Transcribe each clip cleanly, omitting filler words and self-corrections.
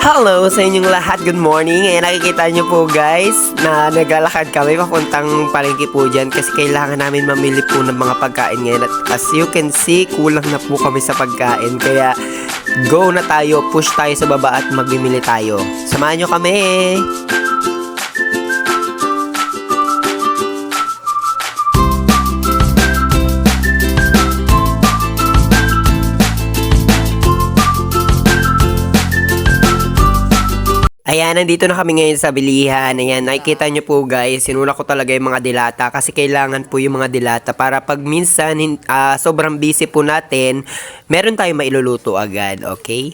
Hello sa inyong lahat, good morning. Ngayon nakikita nyo po guys na naglalakad kami papuntang palengke po dyan kasi kailangan namin mamili po ng mga pagkain ngayon. At as you can see, kulang na po kami sa pagkain. Kaya go na tayo, push tayo sa baba at magmimili tayo. Samahan nyo kami! Ayan, nandito na kami ngayon sa bilihan. Ayan, nakikita nyo po guys, sinuna ko talaga yung mga dilata kasi kailangan po yung mga dilata para pag minsan sobrang busy po natin, meron tayong mailuluto agad, okay?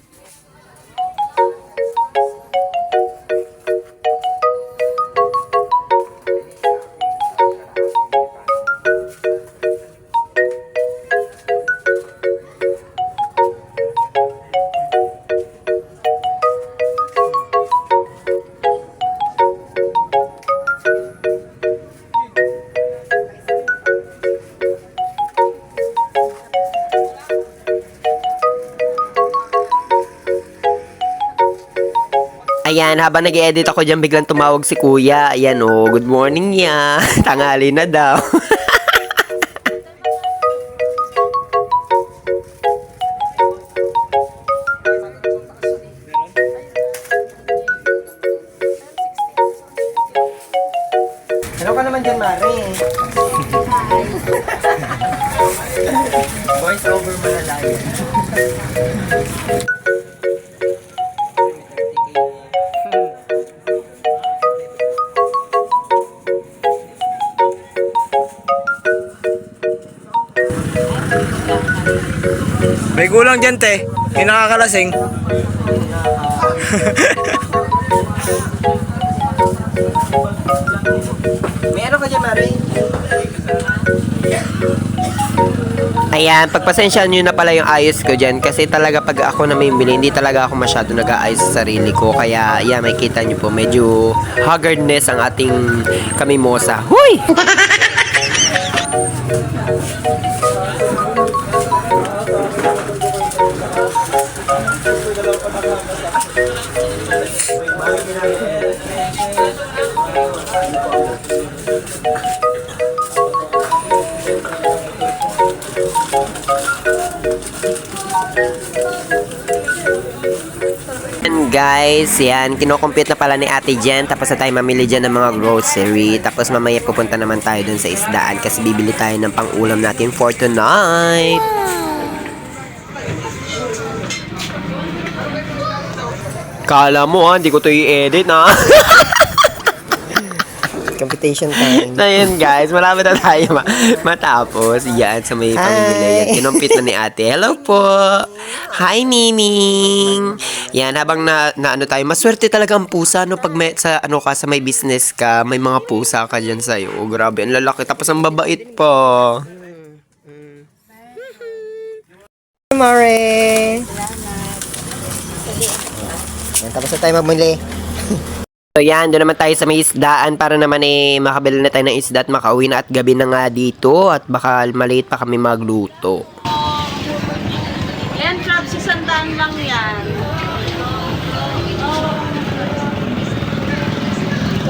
Ayan, habang nag-edit ako dyan, biglang tumawag si kuya. Ayan good morning niya. Tanghali na daw. Hello ka naman dyan, Mari. Voice over malalayo. May gulang dyan, te. Yung nakakalasing. May ano ka dyan, Mari? Ayan, pagpasensyahan nyo na pala yung ayos ko dyan kasi talaga pag ako namimili, hindi talaga ako masyado nag-aayos sa sarili ko. Kaya, ayan, may kita nyo po, medyo haggardness ang ating kamimosa. Huy! And guys, yan, kinocompute na pala ni Ate Jen. Tapos na tayo mamili dyan ng mga grocery. Tapos mamaya pupunta naman tayo dun sa isdaan kasi bibili tayo ng pang-ulam natin for tonight. Kala mo hindi ko to i-edit Competition time. So yun guys, malapit na tayo matapos. Yan, sa may pamimili. Yan, kinumpit na ni ate. Hello po! Hi, Nining! Yan, habang na ano tayo, maswerte talaga ang pusa, no? Pag may, sa may business ka, may mga pusa ka dyan sa'yo. Oh, grabe, ang lalaki. Tapos ang babait pa. Mare! Yan, tapos na tayo mamili. So yan, doon naman tayo sa may isdaan para naman makabili na tayo ng isda at makauwi na at gabi na nga dito at baka maliit pa kami magluto. Yan, crab, 600 lang yan. 100,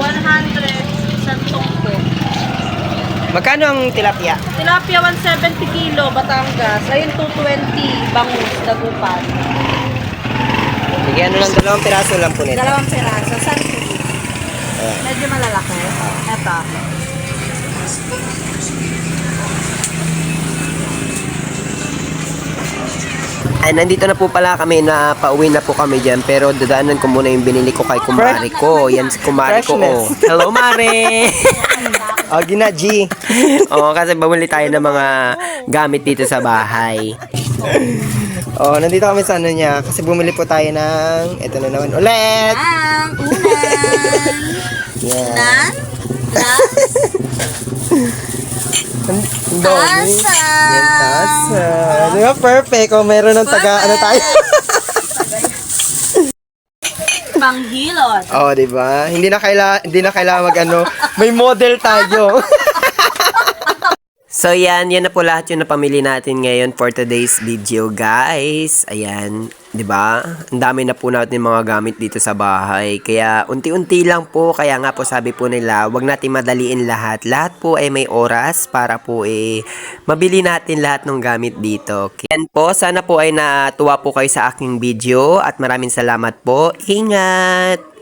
isang tungko. Magkano ang tilapia? Tilapia, 170 kilo, Batangas. Ayun, 220, bangus, dagupan. Sige, ano lang, 2 piraso lang po nito. 2 peraso, saan po? Medyo malalaki. Eto. Ay, nandito na po pala kami na pauwi na po kami dyan pero dadaanan ko muna yung binili ko kay kumari ko. Yan si kumari ko. Oh. Hello, Mare! Gina G. Kasi bumili tayo ng mga gamit dito sa bahay. Nandito kami sa ano niya kasi bumili po tayo ng ito na naman ulit. Ang unan. Yeah. Tasa. Yan, tasa. Di ba perfect? Meron ng taga, ano tayo? Panghilot. Di ba? Hindi na kailangan mag ano, may model tayo. So yan na po lahat yung napamili natin ngayon for today's video, guys. Ayan, 'di ba? Ang dami na po natin mga gamit dito sa bahay. Kaya unti-unti lang po, kaya nga po sabi po nila, wag natin madaliin lahat. Lahat po ay may oras para po mabili natin lahat ng gamit dito. Yan po, sana po ay natuwa po kayo sa aking video at maraming salamat po. Ingat!